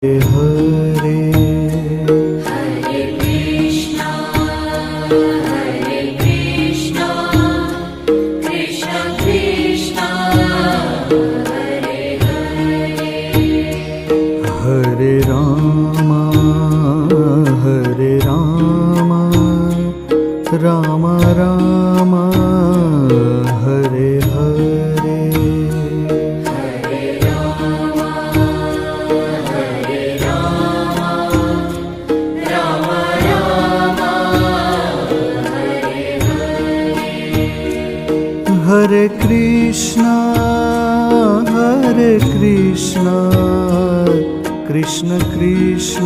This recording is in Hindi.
हरे हरे कृष्णा कृष्ण कृष्णा हरे हरे हरे रामा राम राम हरे हरे हरे राम राम राम हरे हरे हरे कृष्णा कृष्ण कृष्ण